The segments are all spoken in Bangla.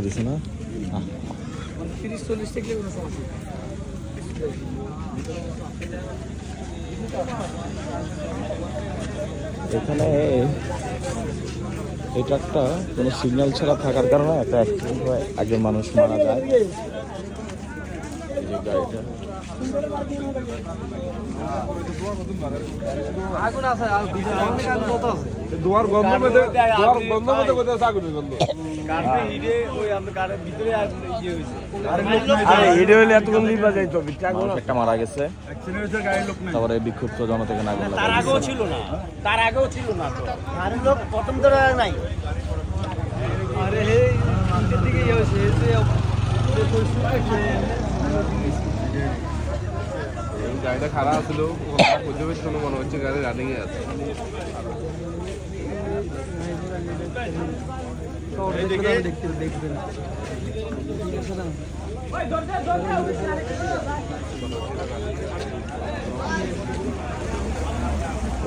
দিছে না? এখানে এটা একটা কোনো সিগন্যাল ছাড়া থাকার কারণে একটা অ্যাক্সিডেন্ট হয়, আগে মানুষ মারা যায়। এই যে গাড়িটা একটা মারা গেছে, তারপরে বিক্ষুব্ধ জনতা এখানে আগুন তার আগেও ছিল না, তার আগেও ছিল না তো আর লোক প্রথম তো নাই। আরে হে নিচের দিকে হয়েছে গাড়িটা খারাপ আসলো, মনে হচ্ছে গাড়ি রানিং এ আছে।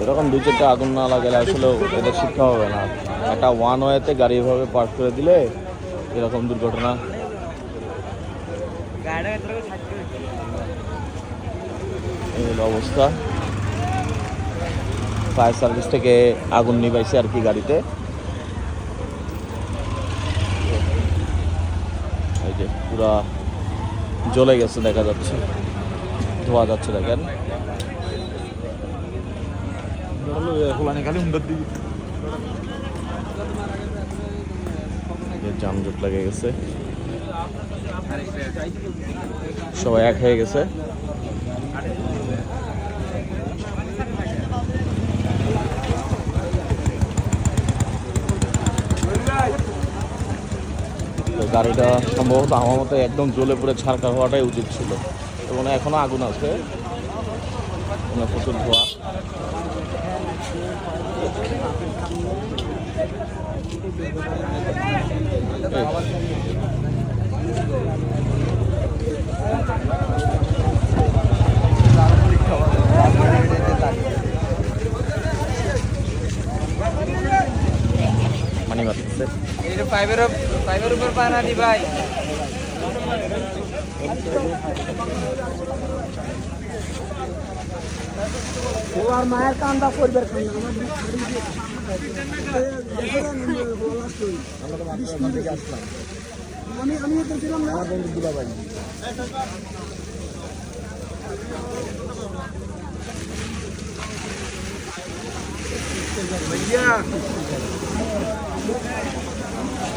এরকম দু চারটা আগুন না লাগালে আসলে এটা শিক্ষা হবে না। একটা ওয়ান ওয়েতে গাড়ি এভাবে পার্ক করে দিলে এরকম দুর্ঘটনা। এই হলো অবস্থা। ফায়ার সার্ভিস থেকে আগুন নিভাইছে আর কি গাড়িতে। এই যে পুরা জ্বলে গেছে, দেখা যাচ্ছে, ধোয়া যাচ্ছে, দেখেন। যানজট লেগে গেছে, সবাই এক হয়ে গেছে। গাড়িটা সম্ভবত আমার মতো একদম জ্বলে পুড়ে ছারখার হওয়াটাই উচিত ছিল, এবং এখনো আগুন আছে, প্রচুর ধোঁয়া। মানি মারতেছে ফাইভের উপর পানা দি ভাই। আর মায়ের কান্দা পরিবার আমি ছিলাম না, বন্ধু দুলা ভাই। भैया